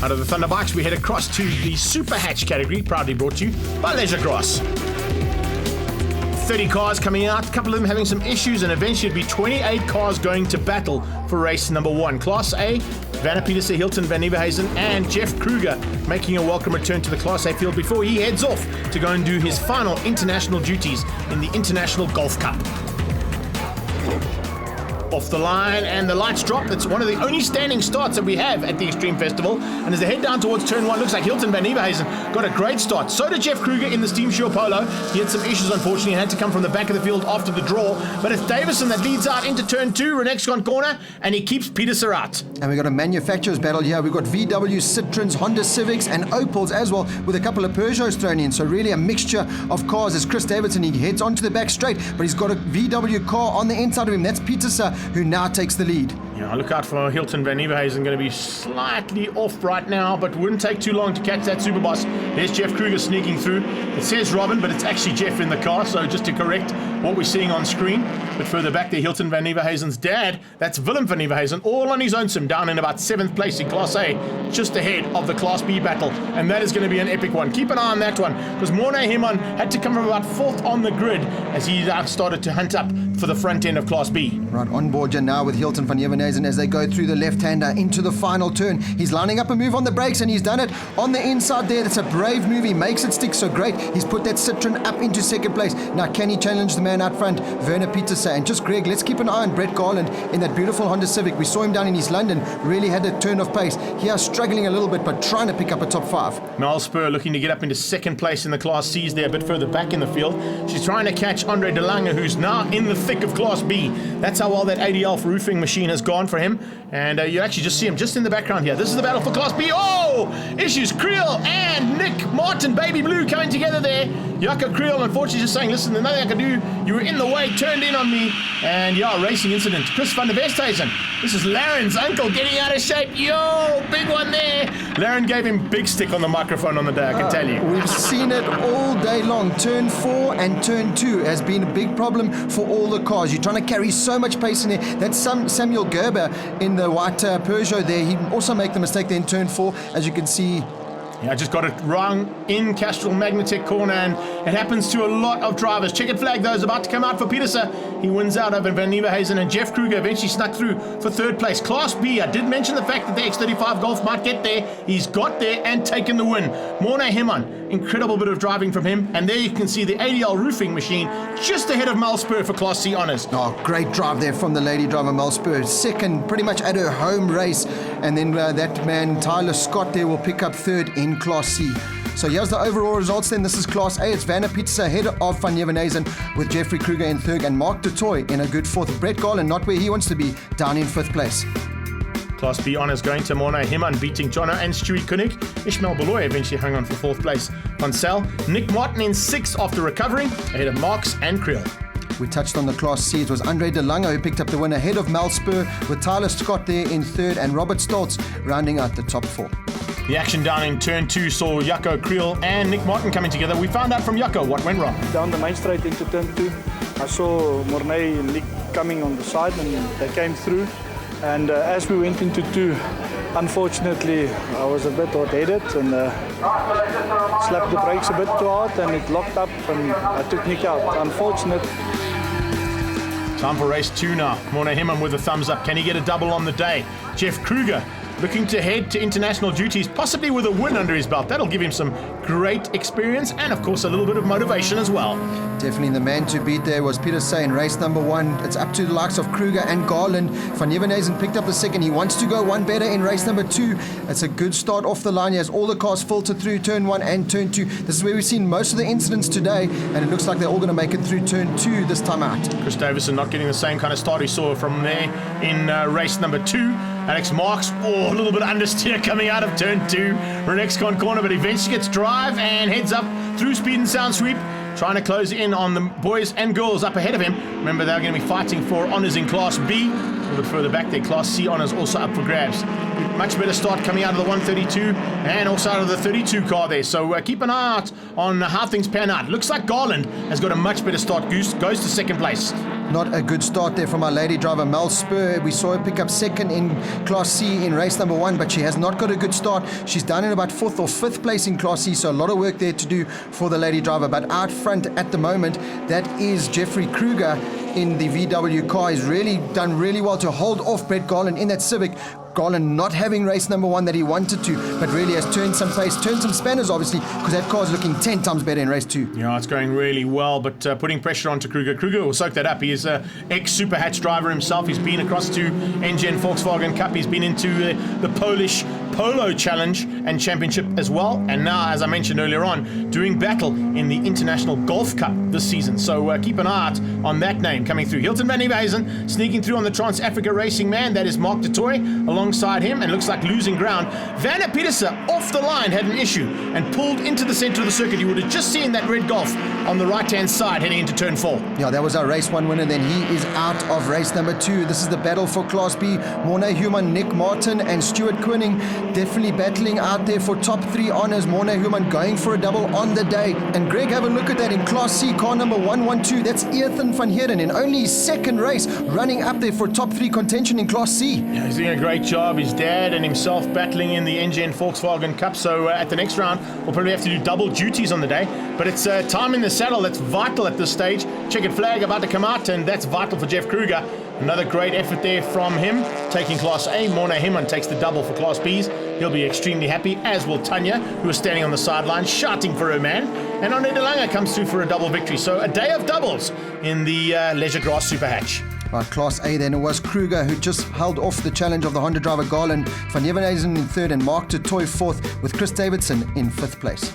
Out of the Thunderbikes, we head across to the Superhatch category, proudly brought to you by Leisure Cross. 30 cars coming out, a couple of them having some issues, and eventually it'd be 28 cars going to battle for race number 1. Class A, Vanna Petersen, Hilton van Nieuwenhuizen, and Jeff Kruger making a welcome return to the Class A field before he heads off to go and do his final international duties in the International Golf Cup. Off the line, and the lights drop. It's one of the only standing starts that we have at the Extreme Festival. And as they head down towards turn 1, looks like Hilton van Nieuwenhuizen got a great start. So did Jeff Kruger in the Steam Shore Polo. He had some issues, unfortunately, and had to come from the back of the field after the draw. But it's Davison that leads out into turn 2, Renexcon corner, and he keeps Petersen out. And we've got a manufacturer's battle here. We've got VW, Citroens, Honda Civics, and Opels as well, with a couple of Peugeots thrown in. So really a mixture of cars as Chris Davidson, he heads onto the back straight, but he's got a VW car on the inside of him. That's Petersen, who now takes the lead. Yeah, look out for Hilton van Nieuwenhuizen, going to be slightly off right now, but wouldn't take too long to catch that Superboss. There's Jeff Kruger sneaking through. It says Robin, but it's actually Jeff in the car, so just to correct what we're seeing on screen. But further back there, Hilton van Nieuwenhuizen's dad, that's Willem van Nieuwenhuizen, all on his own sim, down in about 7th place in Class A, just ahead of the Class B battle, and that is going to be an epic one. Keep an eye on that one, because Morne Hemon had to come from about 4th on the grid as he started to hunt up for the front end of Class B. Right, on board you now with Hilton van Nieuwenhuizen as they go through the left-hander into the final turn. He's lining up a move on the brakes, and he's done it on the inside there. That's a brave move. He makes it stick so great. He's put that Citroen up into 2nd place. Now, can he challenge the man out front, Werner Petersen? And just Greg, let's keep an eye on Brett Garland in that beautiful Honda Civic. We saw him down in East London, really had a turn of pace. Here, struggling a little bit, but trying to pick up a top 5. Mel Spur looking to get up into 2nd place in the Class C's there, a bit further back in the field. She's trying to catch Andre De Lange, who's now in the thick of Class B. That's how well that ADL roofing machine has gone for him. And you actually just see him just in the background here. This is the battle for Class B. Oh! Issues Creel and Nick Martin, Baby Blue, coming together there. Jaco Creel, unfortunately, just saying, listen, there's nothing I can do. You were in the way, turned in on me. And yeah, racing incident. Chris van der Westhuizen. This is Laren's uncle getting out of shape. Yo, big one there. Laren gave him big stick on the microphone on the day, I can tell you. We've seen it all day long. Turn 4 and turn 2 has been a big problem for all the cars. You're trying to carry so much pace in there. That's Samuel Gerber in the white Peugeot there. He also made the mistake there in turn 4, as you can see. Yeah, I just got it wrong in Castrol Magnetech corner, and it happens to a lot of drivers. Checkered flag, though, is about to come out for Petersen. He wins out over Van Nieuwenhuizen, and Jeff Kruger eventually snuck through for 3rd place. Class B, I did mention the fact that the X35 Golf might get there. He's got there and taken the win. Morne Hemon, incredible bit of driving from him. And there you can see the ADL roofing machine just ahead of Mel Spur for Class C honours. Oh, great drive there from the lady driver, Mel Spur. 2nd, pretty much at her home race. And then that man, Tyler Scott, there will pick up 3rd in Class C. So here's the overall results then. This is Class A. It's Vanna Petersen ahead of Van Nieuwenhuizen with Jeffrey Kruger in 3rd and Mark de Toy in a good 4th. Brett Garland, not where he wants to be, down in 5th place. Class B honours going to Morne Hemon, beating Jono and Stewie Koenig. Ishmael Beloy eventually hung on for 4th place. Van Sal, Nick Martin in 6th after recovering, ahead of Marks and Creel. We touched on the Class C. It was Andre De Lange who picked up the win ahead of Mel Spur, with Tyler Scott there in 3rd and Robert Stoltz rounding out the top 4. The action down in turn 2 saw Jaco Creel and Nick Martin coming together. We found out from Jaco what went wrong. Down the main straight into turn 2, I saw Morne and Nick coming on the side, and they came through. And as we went into 2, unfortunately, I was a bit hot-headed and slapped the brakes a bit too hard, and it locked up, and I took Nick out. Unfortunate. Time for race 2 now. Morne Hemon with a thumbs up. Can he get a double on the day? Jeff Kruger looking to head to international duties, possibly with a win under his belt. That'll give him some great experience and, of course, a little bit of motivation as well. Definitely the man to beat there was Petersen in race number 1. It's up to the likes of Kruger and Garland. Van Nieuwenhuizen picked up the 2nd. He wants to go one better in race number 2. It's a good start off the line. He has all the cars filtered through turn 1 and turn 2. This is where we've seen most of the incidents today, and it looks like they're all going to make it through turn 2 this time out. Chris Davison not getting the same kind of start he saw from there in race number 2. Alex Marks, a little bit of understeer coming out of turn 2. Renexcon corner, but eventually gets drive and heads up through speed and sound sweep, trying to close in on the boys and girls up ahead of him. Remember, they're going to be fighting for honours in Class B. A little bit further back there, Class C honours also up for grabs. Much better start coming out of the 132 and also out of the 32 car there. So keep an eye out on how things pan out. Looks like Garland has got a much better start. Goose goes to 2nd place. Not a good start there from our lady driver, Mel Spur. We saw her pick up second in Class C in race number 1, but she has not got a good start. She's down in about 4th or 5th place in Class C, so a lot of work there to do for the lady driver. But out front at the moment, that is Jeffrey Kruger in the VW car. He's really done really well to hold off Brett Garland in that Civic. Garland not having race number 1 that he wanted to, but really has turned some pace, turned some spanners obviously, because that car's looking 10 times better in race 2. Yeah, it's going really well, but putting pressure onto Kruger. Kruger will soak that up. He is an ex-Superhatch driver himself. He's been across to NGN Volkswagen Cup. He's been into the Polish Polo Challenge and Championship as well. And now, as I mentioned earlier on, doing battle in the International Golf Cup this season. So keep an eye out on that name coming through. Hilton van Nieuwenhuizen sneaking through on the Trans-Africa Racing man. That is Mark de Toy alongside him, and looks like losing ground. Vanna Pieterse off the line had an issue and pulled into the center of the circuit. You would have just seen that red Golf on the right-hand side heading into turn 4. Yeah, that was our race 1 winner. Then he is out of race number 2. This is the battle for Class B. Morne Human, Nick Martin and Stuart Koenig definitely battling out there for top 3 honours. Morne Human going for a double on the day. And Greg, have a look at that in Class C, car number 112. That's Ethan van Heerden in only his 2nd race, running up there for top 3 contention in Class C. Yeah, he's doing a great job. His dad and himself battling in the NGN Volkswagen Cup. So at the next round, we'll probably have to do double duties on the day. But it's time in the saddle that's vital at this stage. Checkered flag about to come out, and that's vital for Jeff Kruger. Another great effort there from him, taking Class A. Morne Human takes the double for Class Bs. He'll be extremely happy, as will Tanya, who is standing on the sideline shouting for her man. And Andre de Lange comes through for a double victory. So a day of doubles in the Leisure Grass Super Hatch. Right, Class A then, it was Kruger who just held off the challenge of the Honda driver Garland, Van Nieuwenhuizen in 3rd and Mark de Toy 4th, with Chris Davidson in 5th place.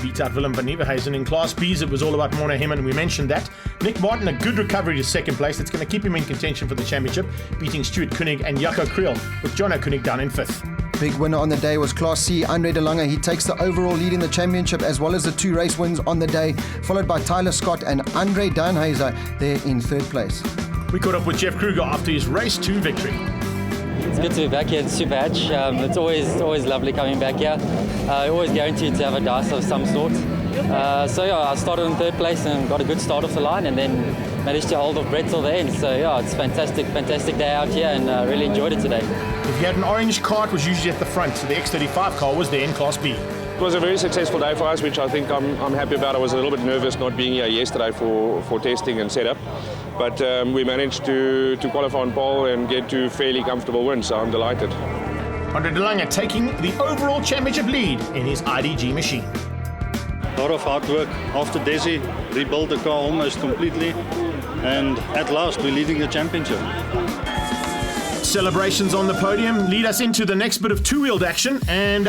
Beat out Willem van Nieuwenhuizen in Class B's. It was all about Morne Human, we mentioned that. Nick Martin, a good recovery to 2nd place. That's going to keep him in contention for the championship, beating Stuart Koenig and Jaco Kriel, with Jono Koenig down in 5th. Big winner on the day was Class C, Andre de Lange. He takes the overall lead in the championship as well as the 2 race wins on the day, followed by Tyler Scott and Andre Duinhuizer there in 3rd place. We caught up with Jeff Kruger after his race 2 victory. It's good to be back here in Superhatch. It's always lovely coming back here. Always guaranteed to have a dice of some sort. So yeah, I started in 3rd place and got a good start off the line, and then managed to hold off Brett till the end. So yeah, it's fantastic day out here, and really enjoyed it today. If you had an orange car, it was usually at the front. So the X35 car was there in Class B. It was a very successful day for us, which I think I'm happy about. I was a little bit nervous not being here yesterday for testing and setup, but we managed to qualify on pole and get to fairly comfortable wins, so I'm delighted. Andre de Lange taking the overall championship lead in his IDG machine. A lot of hard work after Desi, rebuilt the car almost completely, and at last we're leading the championship. Celebrations on the podium lead us into the next bit of two-wheeled action, and